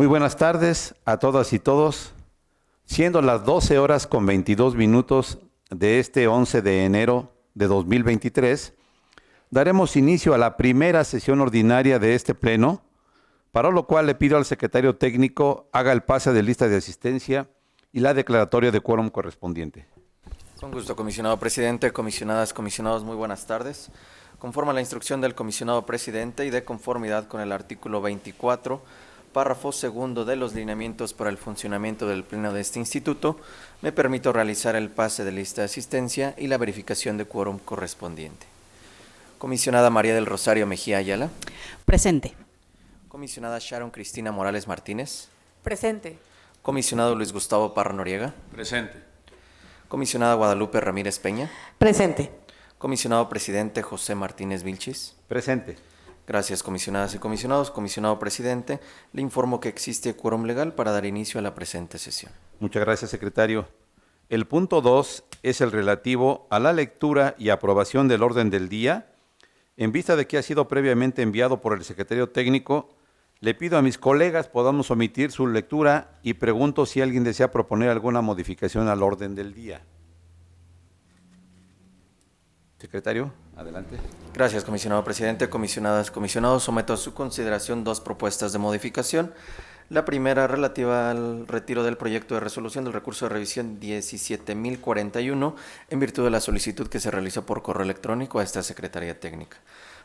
Muy buenas tardes a todas y todos. Siendo las 12 horas con 22 minutos de este 11 de enero de 2023, daremos inicio a la primera sesión ordinaria de este pleno, para lo cual le pido al secretario técnico haga el pase de lista de asistencia y la declaratoria de quórum correspondiente. Con gusto, comisionado presidente, comisionadas, comisionados, muy buenas tardes. Conforme a la instrucción del comisionado presidente y de conformidad con el artículo 24, párrafo segundo de los lineamientos para el funcionamiento del pleno de este instituto, me permito realizar el pase de lista de asistencia y la verificación de quórum correspondiente. Comisionada María del Rosario Mejía Ayala. Presente. Comisionada Sharon Cristina Morales Martínez. Presente. Comisionado Luis Gustavo Parra Noriega. Presente. Comisionada Guadalupe Ramírez Peña. Presente. Comisionado presidente José Martínez Vilchis. Presente. Gracias, comisionadas y comisionados. Comisionado presidente, le informo que existe quórum legal para dar inicio a la presente sesión. Muchas gracias, secretario. El punto 2 es el relativo a la lectura y aprobación del orden del día. En vista de que ha sido previamente enviado por el secretario técnico, le pido a mis colegas podamos omitir su lectura y pregunto si alguien desea proponer alguna modificación al orden del día. Secretario, adelante. Gracias, comisionado presidente. Comisionadas, comisionados, someto a su consideración dos propuestas de modificación. La primera, relativa al retiro del proyecto de resolución del recurso de revisión 17.041, en virtud de la solicitud que se realizó por correo electrónico a esta Secretaría Técnica.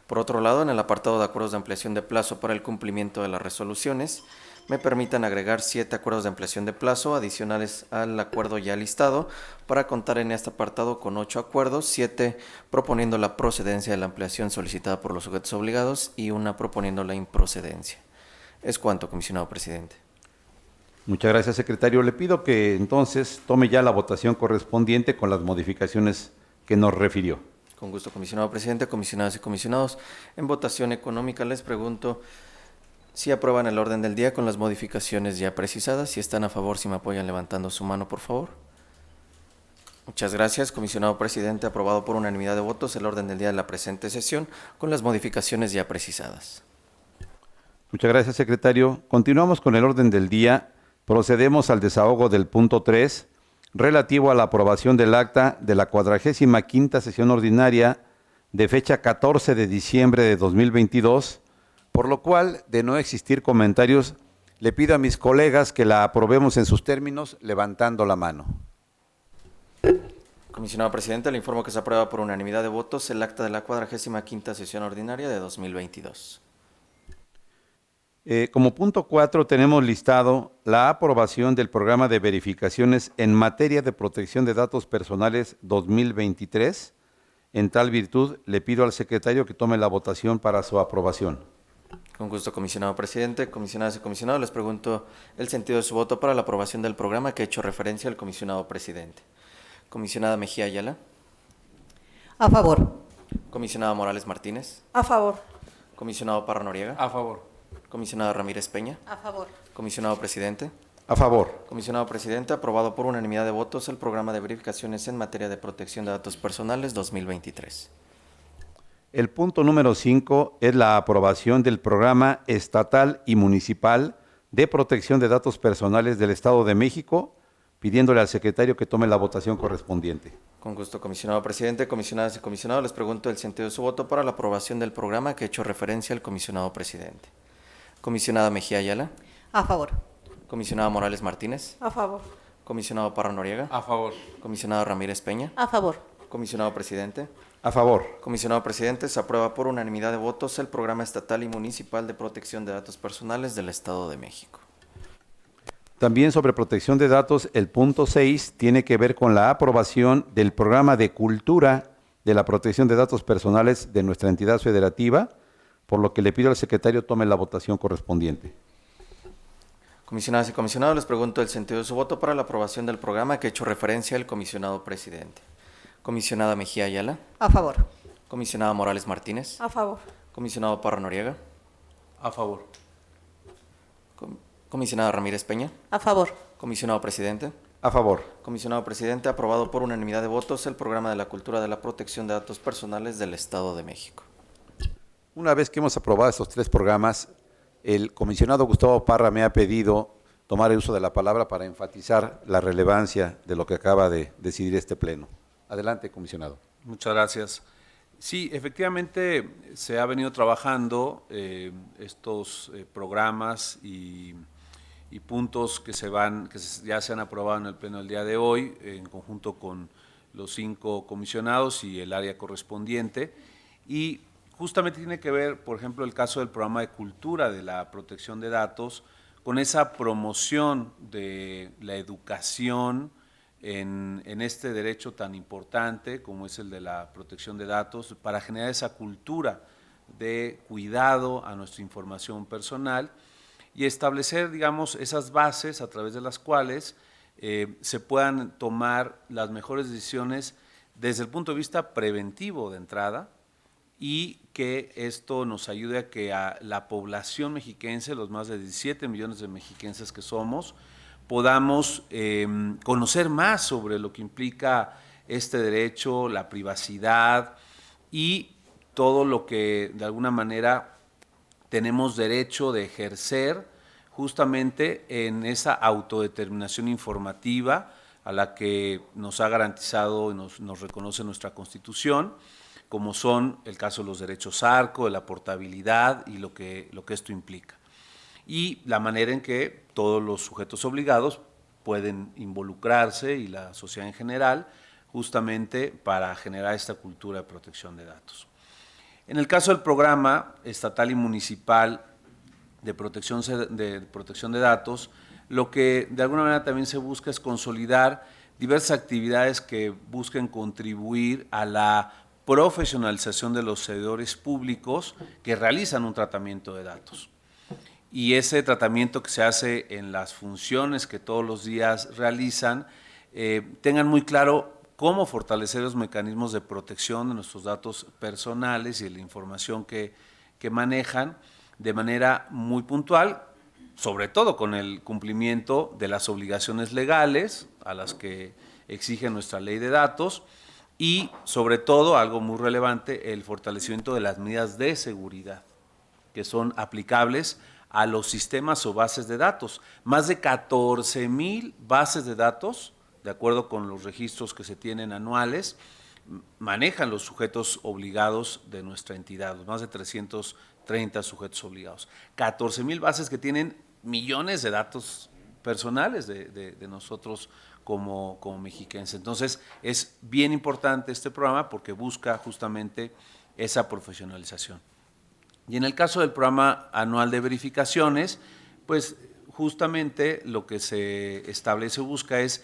Por otro lado, en el apartado de acuerdos de ampliación de plazo para el cumplimiento de las resoluciones, me permitan agregar 7 acuerdos de ampliación de plazo adicionales al acuerdo ya listado, para contar en este apartado con 8 acuerdos, 7 proponiendo la procedencia de la ampliación solicitada por los sujetos obligados y una proponiendo la improcedencia. Es cuanto, comisionado presidente. Muchas gracias, secretario. Le pido que entonces tome ya la votación correspondiente con las modificaciones que nos refirió. Con gusto, comisionado presidente, comisionadas y comisionados. En votación económica les pregunto si aprueban el orden del día con las modificaciones ya precisadas. Si están a favor, si me apoyan levantando su mano, por favor. Muchas gracias, comisionado presidente. Aprobado por unanimidad de votos el orden del día de la presente sesión con las modificaciones ya precisadas. Muchas gracias, secretario. Continuamos con el orden del día. Procedemos al desahogo del punto 3, relativo a la aprobación del acta de la 45ª sesión ordinaria de fecha 14 de diciembre de 2022, por lo cual, de no existir comentarios, le pido a mis colegas que la aprobemos en sus términos, levantando la mano. Comisionado presidente, le informo que se aprueba por unanimidad de votos el acta de la 45ª sesión ordinaria de 2022. Como punto 4 tenemos listado la aprobación del programa de verificaciones en materia de protección de datos personales 2023. En tal virtud, le pido al secretario que tome la votación para su aprobación. Con gusto, comisionado presidente. Comisionadas y comisionados, les pregunto el sentido de su voto para la aprobación del programa que ha hecho referencia al comisionado presidente. Comisionada Mejía Ayala. A favor. Comisionada Morales Martínez. A favor. Comisionado Parra Noriega. A favor. Comisionada Ramírez Peña. A favor. Comisionado presidente. A favor. Comisionado presidente, aprobado por unanimidad de votos el programa de verificaciones en materia de protección de datos personales 2023. El punto número 5 es la aprobación del programa estatal y municipal de protección de datos personales del Estado de México, pidiéndole al secretario que tome la votación correspondiente. Con gusto, comisionado presidente, comisionadas y comisionados, les pregunto el sentido de su voto para la aprobación del programa que ha hecho referencia al comisionado presidente. Comisionada Mejía Ayala. A favor. Comisionada Morales Martínez. A favor. Comisionado Parra Noriega. A favor. Comisionada Ramírez Peña. A favor. Comisionado presidente. A favor. Comisionado presidente, se aprueba por unanimidad de votos el programa estatal y municipal de protección de datos personales del Estado de México. También sobre protección de datos, el punto 6 tiene que ver con la aprobación del programa de cultura de la protección de datos personales de nuestra entidad federativa, por lo que le pido al secretario tome la votación correspondiente. Comisionadas y comisionados, les pregunto el sentido de su voto para la aprobación del programa que ha hecho referencia al comisionado presidente. Comisionada Mejía Ayala. A favor. Comisionada Morales Martínez. A favor. Comisionado Parra Noriega. A favor. Comisionada Ramírez Peña. A favor. Comisionado presidente. A favor. Comisionado presidente, aprobado por unanimidad de votos el programa de la cultura de la protección de datos personales del Estado de México. Una vez que hemos aprobado estos 3 programas, el comisionado Gustavo Parra me ha pedido tomar el uso de la palabra para enfatizar la relevancia de lo que acaba de decidir este Pleno. Adelante, comisionado. Muchas gracias. Sí, efectivamente se ha venido trabajando estos programas y puntos que ya se han aprobado en el Pleno del día de hoy, en conjunto con los 5 comisionados y el área correspondiente. Y justamente tiene que ver, por ejemplo, el caso del programa de cultura de la protección de datos, con esa promoción de la educación en este derecho tan importante como es el de la protección de datos, para generar esa cultura de cuidado a nuestra información personal y establecer, digamos, esas bases a través de las cuales se puedan tomar las mejores decisiones desde el punto de vista preventivo de entrada, y que esto nos ayude a que a la población mexiquense, los más de 17 millones de mexiquenses que somos, podamos conocer más sobre lo que implica este derecho, la privacidad y todo lo que de alguna manera tenemos derecho de ejercer justamente en esa autodeterminación informativa a la que nos ha garantizado y nos reconoce nuestra Constitución, como son el caso de los derechos ARCO, de la portabilidad y lo que esto implica. Y la manera en que todos los sujetos obligados pueden involucrarse y la sociedad en general justamente para generar esta cultura de protección de datos. En el caso del programa estatal y municipal de protección de datos, lo que de alguna manera también se busca es consolidar diversas actividades que busquen contribuir a la profesionalización de los servidores públicos que realizan un tratamiento de datos. Y ese tratamiento que se hace en las funciones que todos los días realizan, tengan muy claro cómo fortalecer los mecanismos de protección de nuestros datos personales y de la información que manejan de manera muy puntual, sobre todo con el cumplimiento de las obligaciones legales a las que exige nuestra ley de datos y, sobre todo, algo muy relevante, el fortalecimiento de las medidas de seguridad que son aplicables a los sistemas o bases de datos. Más de 14,000 bases de datos, de acuerdo con los registros que se tienen anuales, manejan los sujetos obligados de nuestra entidad, los más de 330 sujetos obligados. 14,000 bases que tienen millones de datos personales de nosotros como mexiquenses. Entonces, es bien importante este programa porque busca justamente esa profesionalización. Y en el caso del programa anual de verificaciones, pues justamente lo que se establece o busca es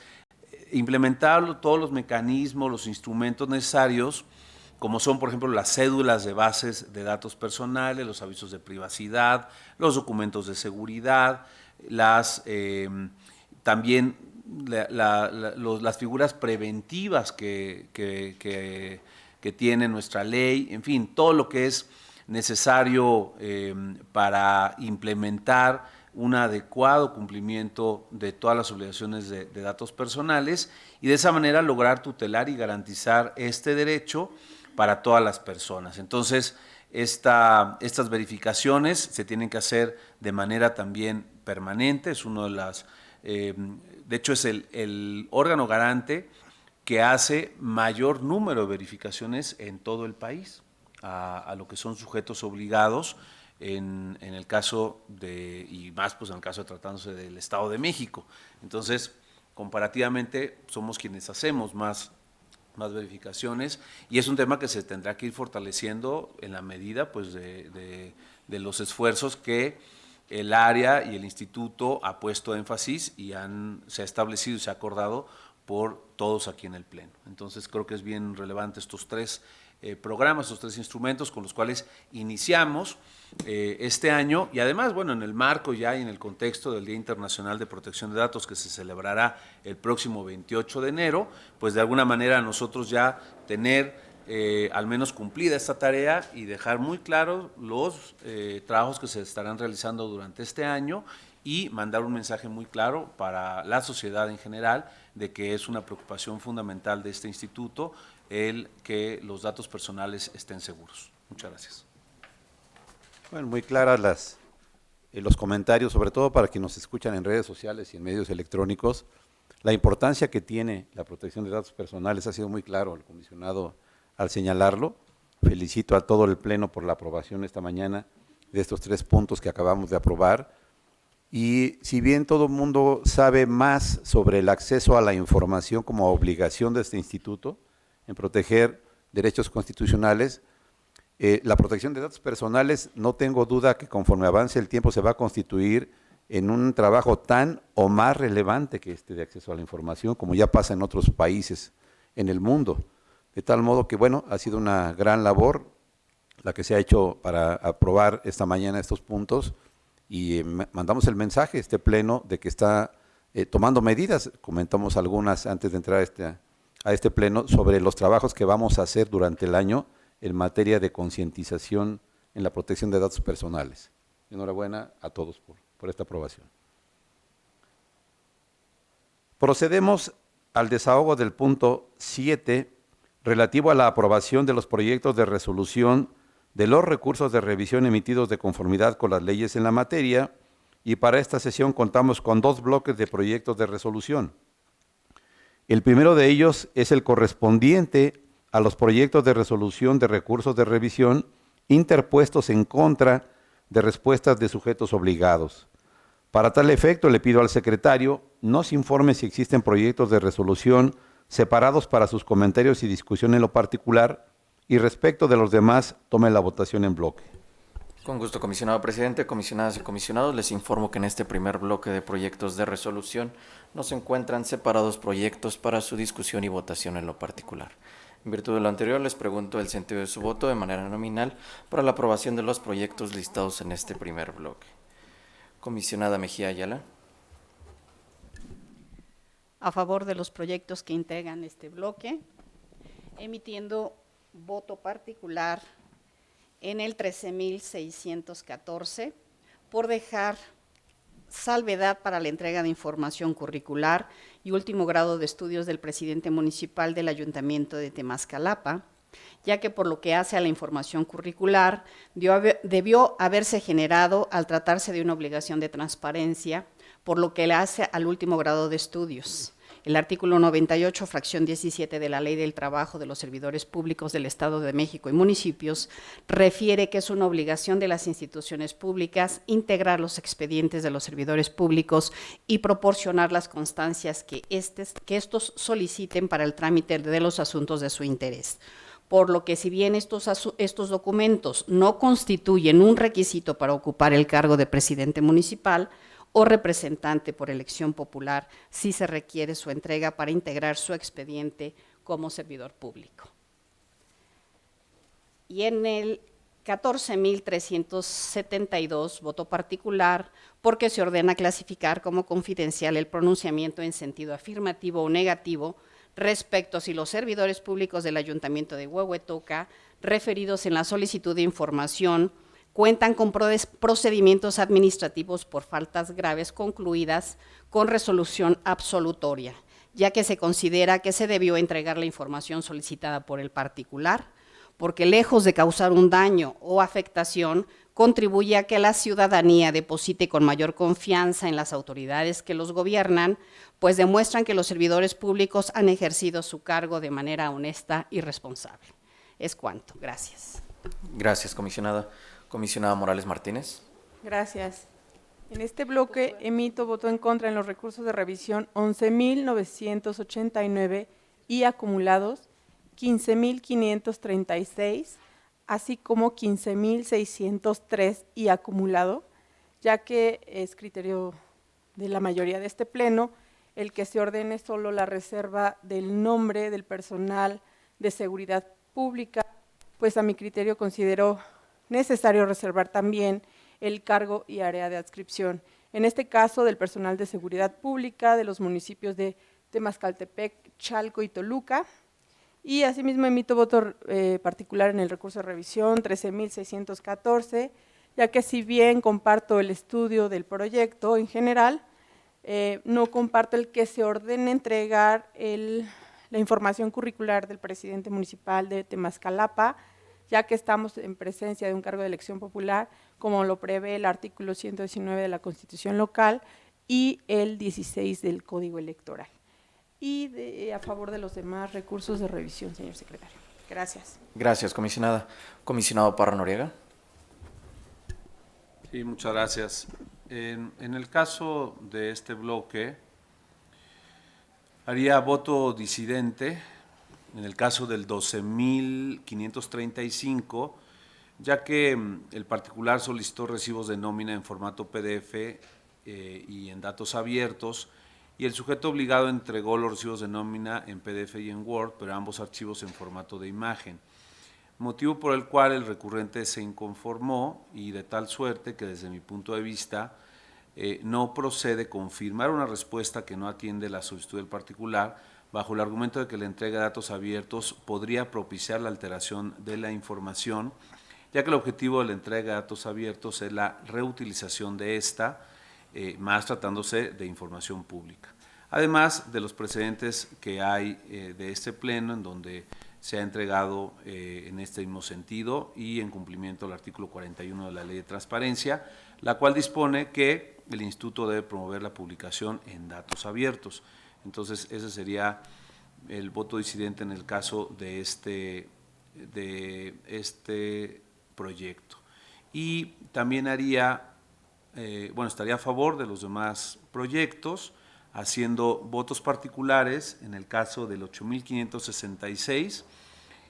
implementar todos los mecanismos, los instrumentos necesarios, como son, por ejemplo, las cédulas de bases de datos personales, los avisos de privacidad, los documentos de seguridad, también las figuras preventivas que tiene nuestra ley, en fin, todo lo que es necesario para implementar un adecuado cumplimiento de todas las obligaciones de datos personales y de esa manera lograr tutelar y garantizar este derecho para todas las personas. Entonces, estas verificaciones se tienen que hacer de manera también permanente, es uno de las, de hecho es el órgano garante que hace mayor número de verificaciones en todo el país a lo que son sujetos obligados en el caso y más pues en el caso de tratándose del Estado de México. Entonces, comparativamente somos quienes hacemos más verificaciones y es un tema que se tendrá que ir fortaleciendo en la medida pues de los esfuerzos que el área y el instituto ha puesto énfasis y se ha establecido y se ha acordado por todos aquí en el Pleno. Entonces creo que es bien relevante estos tres programas, estos tres instrumentos con los cuales iniciamos este año y además, bueno, en el marco ya y en el contexto del Día Internacional de Protección de Datos que se celebrará el próximo 28 de enero, pues de alguna manera nosotros ya tener al menos cumplida esta tarea y dejar muy claros los trabajos que se estarán realizando durante este año y mandar un mensaje muy claro para la sociedad en general de que es una preocupación fundamental de este instituto el que los datos personales estén seguros. Muchas gracias. Bueno, muy claras los comentarios, sobre todo para quienes nos escuchan en redes sociales y en medios electrónicos, la importancia que tiene la protección de datos personales. Ha sido muy claro el comisionado al señalarlo. Felicito a todo el Pleno por la aprobación esta mañana de estos 3 puntos que acabamos de aprobar. Y si bien todo el mundo sabe más sobre el acceso a la información como obligación de este instituto en proteger derechos constitucionales, la protección de datos personales, no tengo duda que conforme avance el tiempo se va a constituir en un trabajo tan o más relevante que este de acceso a la información, como ya pasa en otros países en el mundo. De tal modo que, bueno, ha sido una gran labor la que se ha hecho para aprobar esta mañana estos puntos, y mandamos el mensaje a este Pleno de que está tomando medidas. Comentamos algunas antes de entrar a este Pleno sobre los trabajos que vamos a hacer durante el año en materia de concientización en la protección de datos personales. Enhorabuena a todos por esta aprobación. Procedemos al desahogo del punto 7, relativo a la aprobación de los proyectos de resolución de los recursos de revisión emitidos de conformidad con las leyes en la materia, y para esta sesión contamos con 2 bloques de proyectos de resolución. El primero de ellos es el correspondiente a los proyectos de resolución de recursos de revisión interpuestos en contra de respuestas de sujetos obligados. Para tal efecto, le pido al secretario nos informe si existen proyectos de resolución separados para sus comentarios y discusión en lo particular, y respecto de los demás, tome la votación en bloque. Con gusto, comisionado presidente, comisionadas y comisionados, les informo que en este primer bloque de proyectos de resolución no se encuentran separados proyectos para su discusión y votación en lo particular. En virtud de lo anterior, les pregunto el sentido de su voto de manera nominal para la aprobación de los proyectos listados en este primer bloque. Comisionada Mejía Ayala. A favor de los proyectos que integran este bloque, emitiendo voto particular en el 13.614 por dejar salvedad para la entrega de información curricular y último grado de estudios del presidente municipal del Ayuntamiento de Temascalapa, ya que por lo que hace a la información curricular debió haberse generado al tratarse de una obligación de transparencia, por lo que le hace al último grado de estudios. El artículo 98, fracción 17 de la Ley del Trabajo de los Servidores Públicos del Estado de México y municipios refiere que es una obligación de las instituciones públicas integrar los expedientes de los servidores públicos y proporcionar las constancias que estos soliciten para el trámite de los asuntos de su interés. Por lo que si bien estos documentos no constituyen un requisito para ocupar el cargo de presidente municipal o representante por elección popular, sí se requiere su entrega para integrar su expediente como servidor público. Y en el 14.372, voto particular, porque se ordena clasificar como confidencial el pronunciamiento en sentido afirmativo o negativo respecto a si los servidores públicos del Ayuntamiento de Huehuetoca, referidos en la solicitud de información, cuentan con procedimientos administrativos por faltas graves concluidas con resolución absolutoria, ya que se considera que se debió entregar la información solicitada por el particular, porque lejos de causar un daño o afectación, contribuye a que la ciudadanía deposite con mayor confianza en las autoridades que los gobiernan, pues demuestran que los servidores públicos han ejercido su cargo de manera honesta y responsable. Es cuanto. Gracias. Gracias, comisionada. Comisionada Morales Martínez. Gracias. En este bloque emito voto en contra en los recursos de revisión 11.989 y acumulados 15.536, así como 15.603 y acumulado, ya que es criterio de la mayoría de este pleno el que se ordene solo la reserva del nombre del personal de seguridad pública, pues a mi criterio considero necesario reservar también el cargo y área de adscripción, en este caso del personal de seguridad pública de los municipios de Temascaltepec, Chalco y Toluca, y asimismo emito voto particular en el recurso de revisión 13.614, ya que si bien comparto el estudio del proyecto en general, no comparto el que se ordene entregar la información curricular del presidente municipal de Temascalapa, ya que estamos en presencia de un cargo de elección popular, como lo prevé el artículo 119 de la Constitución local y el 16 del Código Electoral. Y a favor de los demás recursos de revisión, señor secretario. Gracias. Gracias, comisionada. Comisionado Parra Noriega. Sí, muchas gracias. En el caso de este bloque, haría voto disidente en el caso del 12.535, ya que el particular solicitó recibos de nómina en formato PDF y en datos abiertos, y el sujeto obligado entregó los recibos de nómina en PDF y en Word, pero ambos archivos en formato de imagen. Motivo por el cual el recurrente se inconformó, y de tal suerte que desde mi punto de vista no procede confirmar una respuesta que no atiende la solicitud del particular, bajo el argumento de que la entrega de datos abiertos podría propiciar la alteración de la información, ya que el objetivo de la entrega de datos abiertos es la reutilización de esta, más tratándose de información pública. Además de los precedentes que hay de este pleno, en donde se ha entregado en este mismo sentido y en cumplimiento del artículo 41 de la Ley de Transparencia, la cual dispone que el Instituto debe promover la publicación en datos abiertos. Entonces, ese sería el voto disidente en el caso de este proyecto. Y también estaría a favor de los demás proyectos, haciendo votos particulares en el caso del 8.566,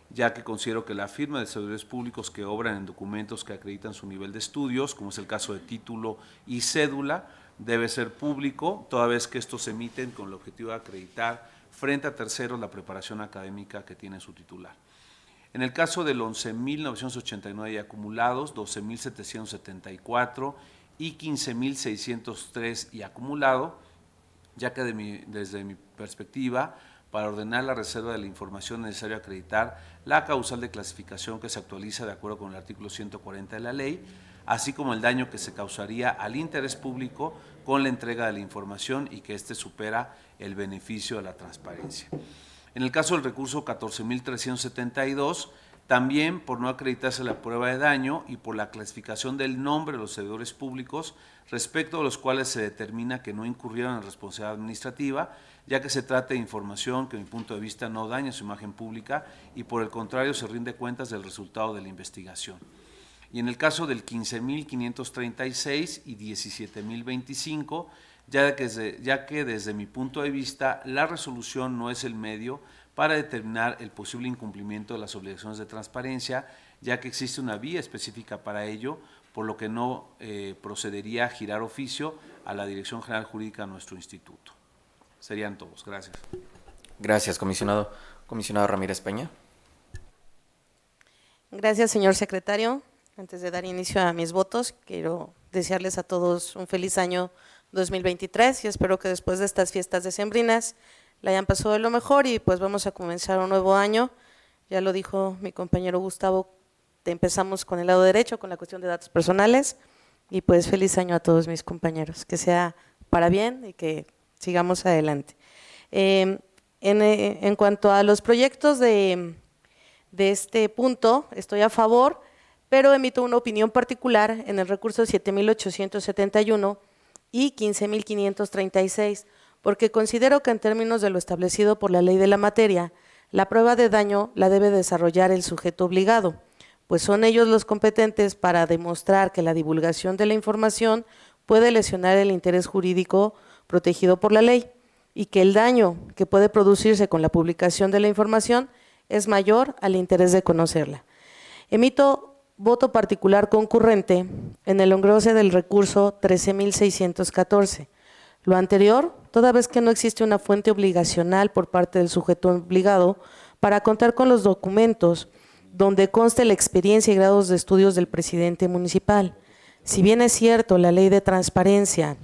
ya que considero que la firma de servidores públicos que obran en documentos que acreditan su nivel de estudios, como es el caso de título y cédula, debe ser público, toda vez que estos se emiten con el objetivo de acreditar frente a terceros la preparación académica que tiene su titular. En el caso del 11.989 y acumulados, 12.774 y 15.603 y acumulado, ya que desde mi perspectiva, para ordenar la reserva de la información necesaria acreditar la causal de clasificación que se actualiza de acuerdo con el artículo 140 de la ley, así como el daño que se causaría al interés público con la entrega de la información y que éste supera el beneficio de la transparencia. En el caso del recurso 14.372, también por no acreditarse la prueba de daño y por la clasificación del nombre de los servidores públicos, respecto a los cuales se determina que no incurrieron en responsabilidad administrativa, ya que se trata de información que, en mi punto de vista, no daña su imagen pública y, por el contrario, se rinde cuentas del resultado de la investigación. Y en el caso del 15.536 y 17.025, ya que desde mi punto de vista la resolución no es el medio para determinar el posible incumplimiento de las obligaciones de transparencia, ya que existe una vía específica para ello, por lo que no procedería a girar oficio a la Dirección General Jurídica de nuestro instituto. Serían todos. Gracias. Gracias, comisionado. Comisionado Ramírez Peña. Gracias, señor secretario. Antes de dar inicio a mis votos, quiero desearles a todos un feliz año 2023 y espero que después de estas fiestas decembrinas la hayan pasado de lo mejor y pues vamos a comenzar un nuevo año. Ya lo dijo mi compañero Gustavo, empezamos con el lado derecho, con la cuestión de datos personales y pues feliz año a todos mis compañeros, que sea para bien y que sigamos adelante. En cuanto a los proyectos de este punto, estoy a favor, pero emito una opinión particular en el recurso 7.871 y 15.536, porque considero que en términos de lo establecido por la ley de la materia, la prueba de daño la debe desarrollar el sujeto obligado, pues son ellos los competentes para demostrar que la divulgación de la información puede lesionar el interés jurídico protegido por la ley y que el daño que puede producirse con la publicación de la información es mayor al interés de conocerla. Emito voto particular concurrente en el engrose del recurso 13.614. Lo anterior, toda vez que no existe una fuente obligacional por parte del sujeto obligado para contar con los documentos donde conste la experiencia y grados de estudios del presidente municipal. Si bien es cierto, la ley de transparencia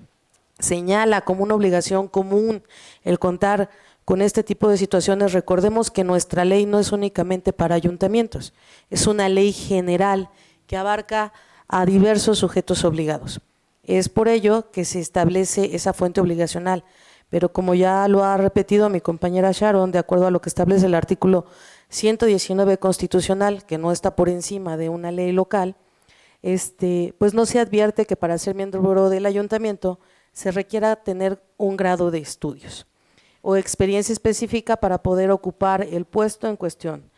señala como una obligación común el contar con este tipo de situaciones, recordemos que nuestra ley no es únicamente para ayuntamientos, es una ley general que abarca a diversos sujetos obligados. Es por ello que se establece esa fuente obligacional, pero como ya lo ha repetido mi compañera Sharon, de acuerdo a lo que establece el artículo 119 constitucional, que no está por encima de una ley local, pues no se advierte que para ser miembro del ayuntamiento se requiera tener un grado de estudios o experiencia específica para poder ocupar el puesto en cuestión.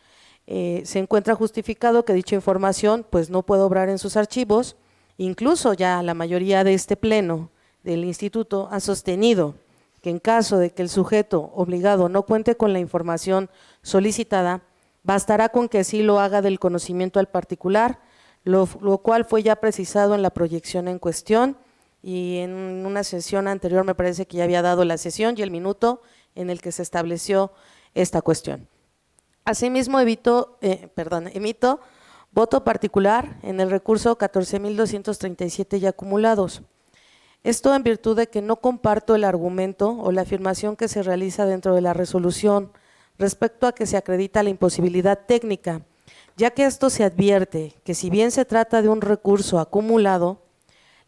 Se encuentra justificado que dicha información pues no puede obrar en sus archivos. Incluso ya la mayoría de este pleno del instituto ha sostenido que en caso de que el sujeto obligado no cuente con la información solicitada, bastará con que así lo haga del conocimiento al particular, lo cual fue ya precisado en la proyección en cuestión, y en una sesión anterior me parece que ya había dado la sesión y el minuto en el que se estableció esta cuestión. Asimismo, emito voto particular en el recurso 14.237 y acumulados. Esto en virtud de que no comparto el argumento o la afirmación que se realiza dentro de la resolución respecto a que se acredita la imposibilidad técnica, ya que esto se advierte que si bien se trata de un recurso acumulado,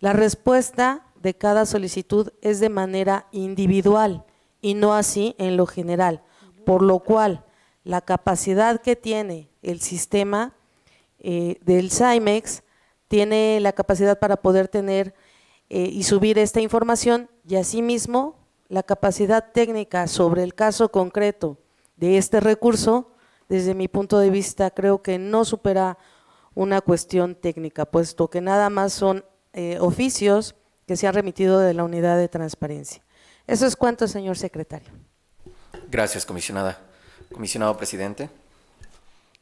la respuesta de cada solicitud es de manera individual y no así en lo general, por lo cual la capacidad que tiene el sistema del SAIMEX tiene la capacidad para poder tener y subir esta información, y asimismo la capacidad técnica sobre el caso concreto de este recurso, desde mi punto de vista creo que no supera una cuestión técnica, puesto que nada más son oficios que se han remitido de la unidad de transparencia. Eso es cuanto, señor secretario. Gracias, comisionada. Comisionado presidente.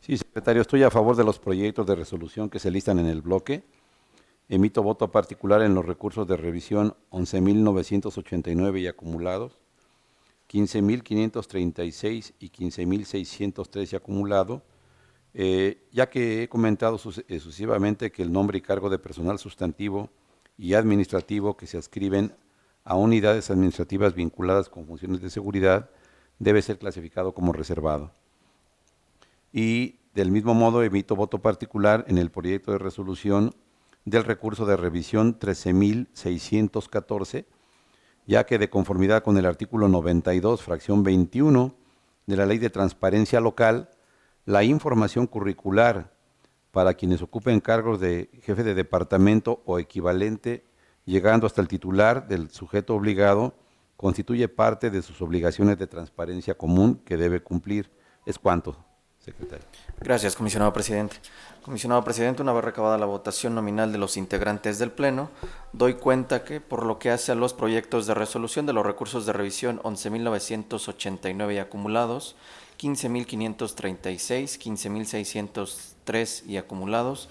Sí, secretario, estoy a favor de los proyectos de resolución que se listan en el bloque. Emito voto particular en los recursos de revisión 11.989 y acumulados, 15.536 y 15.603 y acumulado, ya que he comentado sucesivamente que el nombre y cargo de personal sustantivo y administrativo que se adscriben a unidades administrativas vinculadas con funciones de seguridad debe ser clasificado como reservado. Y del mismo modo emito voto particular en el proyecto de resolución del recurso de revisión 13.614, ya que de conformidad con el artículo 92, fracción 21 de la Ley de Transparencia Local, la información curricular para quienes ocupen cargos de jefe de departamento o equivalente, llegando hasta el titular del sujeto obligado, constituye parte de sus obligaciones de transparencia común que debe cumplir. Es cuanto, secretario. Gracias, comisionado presidente. Comisionado presidente, una vez recabada la votación nominal de los integrantes del Pleno, doy cuenta que, por lo que hace a los proyectos de resolución de los recursos de revisión 11.989 y acumulados, 15.536, 15.603 y acumulados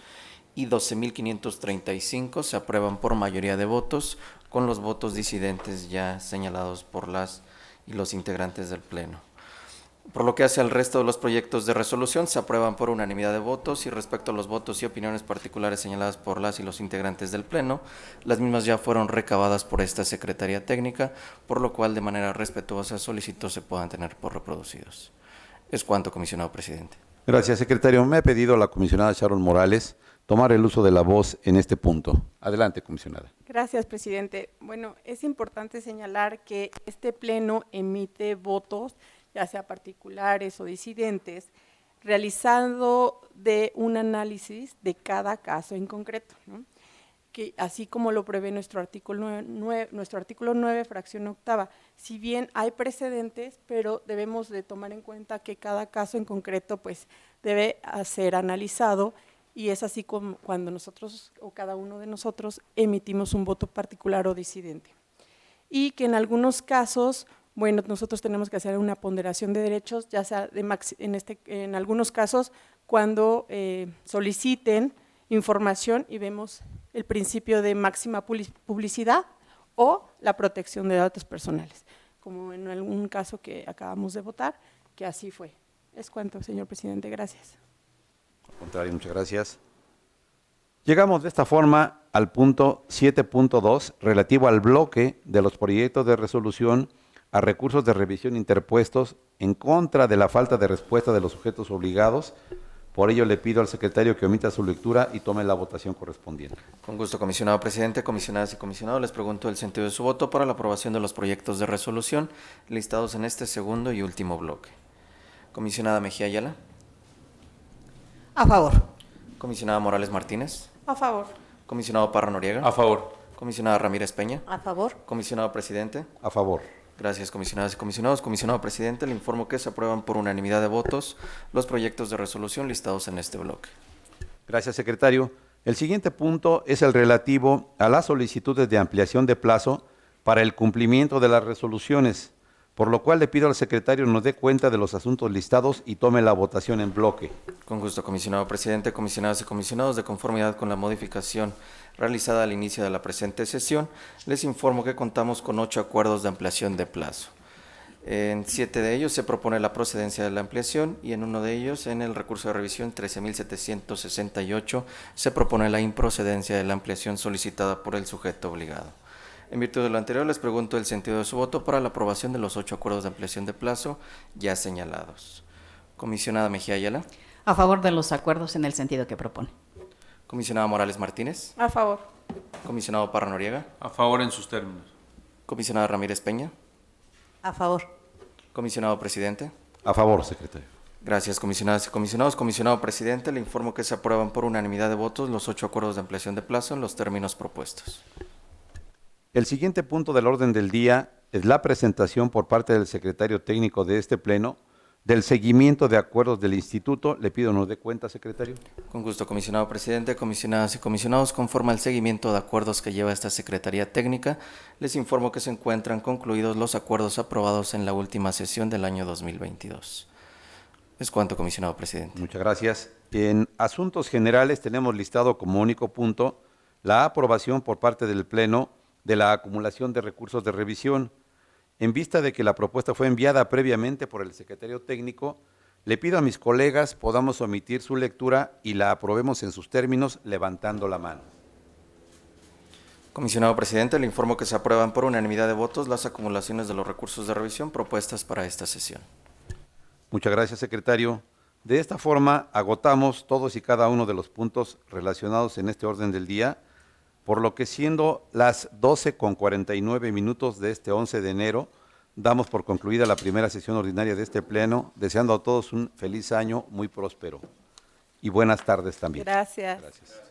y 12.535 se aprueban por mayoría de votos, con los votos disidentes ya señalados por las y los integrantes del Pleno. Por lo que hace al resto de los proyectos de resolución, se aprueban por unanimidad de votos, y respecto a los votos y opiniones particulares señaladas por las y los integrantes del Pleno, las mismas ya fueron recabadas por esta Secretaría Técnica, por lo cual de manera respetuosa solicito se puedan tener por reproducidos. Es cuanto, comisionado presidente. Gracias, secretario. Me ha pedido la comisionada Sharon Morales tomar el uso de la voz en este punto. Adelante, comisionada. Gracias, presidente. Bueno, es importante señalar que este Pleno emite votos, ya sea particulares o disidentes, realizando de un análisis de cada caso en concreto, ¿no? Que así como lo prevé nuestro artículo 9, fracción octava, si bien hay precedentes, pero debemos de tomar en cuenta que cada caso en concreto pues debe ser analizado, y es así como cuando nosotros o cada uno de nosotros emitimos un voto particular o disidente. Y que en algunos casos, bueno, nosotros tenemos que hacer una ponderación de derechos, ya sea en algunos casos cuando soliciten información y vemos el principio de máxima publicidad o la protección de datos personales, como en algún caso que acabamos de votar, que así fue. Es cuanto, señor presidente, gracias. Al contrario, muchas gracias. Llegamos de esta forma al punto 7.2, relativo al bloque de los proyectos de resolución a recursos de revisión interpuestos en contra de la falta de respuesta de los sujetos obligados Por ello le pido al secretario que omita su lectura y tome la votación correspondiente. Con gusto, comisionado presidente, comisionadas y comisionados, les pregunto el sentido de su voto para la aprobación de los proyectos de resolución listados en este segundo y último bloque. Comisionada Mejía Ayala. A favor. Comisionada Morales Martínez. A favor. Comisionado Parra Noriega. A favor. Comisionada Ramírez Peña. A favor. Comisionado presidente. A favor. Gracias, comisionadas y comisionados. Comisionado presidente, le informo que se aprueban por unanimidad de votos los proyectos de resolución listados en este bloque. Gracias, secretario. El siguiente punto es el relativo a las solicitudes de ampliación de plazo para el cumplimiento de las resoluciones, por lo cual le pido al secretario nos dé cuenta de los asuntos listados y tome la votación en bloque. Con gusto, comisionado presidente, comisionadas y comisionados, de conformidad con la modificación realizada al inicio de la presente sesión, les informo que contamos con 8 acuerdos de ampliación de plazo. En 7 de ellos se propone la procedencia de la ampliación y en uno de ellos, en el recurso de revisión 13.768, se propone la improcedencia de la ampliación solicitada por el sujeto obligado. En virtud de lo anterior, les pregunto el sentido de su voto para la aprobación de los 8 acuerdos de ampliación de plazo ya señalados. Comisionada Mejía Ayala. A favor de los acuerdos en el sentido que propone. Comisionada Morales Martínez. A favor. Comisionado Parra Noriega. A favor en sus términos. Comisionada Ramírez Peña. A favor. Comisionado presidente. A favor, secretario. Gracias, comisionadas y comisionados. Comisionado presidente, le informo que se aprueban por unanimidad de votos los 8 acuerdos de ampliación de plazo en los términos propuestos. El siguiente punto del orden del día es la presentación por parte del secretario técnico de este pleno del seguimiento de acuerdos del instituto. Le pido nos dé cuenta, secretario. Con gusto, comisionado presidente, comisionadas y comisionados, conforme al seguimiento de acuerdos que lleva esta Secretaría Técnica, les informo que se encuentran concluidos los acuerdos aprobados en la última sesión del año 2022. Es cuanto, comisionado presidente. Muchas gracias. En asuntos generales tenemos listado como único punto la aprobación por parte del pleno de la acumulación de recursos de revisión. En vista de que la propuesta fue enviada previamente por el secretario técnico, le pido a mis colegas podamos omitir su lectura y la aprobemos en sus términos levantando la mano. Comisionado presidente, le informo que se aprueban por unanimidad de votos las acumulaciones de los recursos de revisión propuestas para esta sesión. Muchas gracias, secretario. De esta forma, agotamos todos y cada uno de los puntos relacionados en este orden del día, por lo que siendo las 12:49 de este 11 de enero, damos por concluida la primera sesión ordinaria de este pleno, deseando a todos un feliz año muy próspero. Y buenas tardes también. Gracias. Gracias.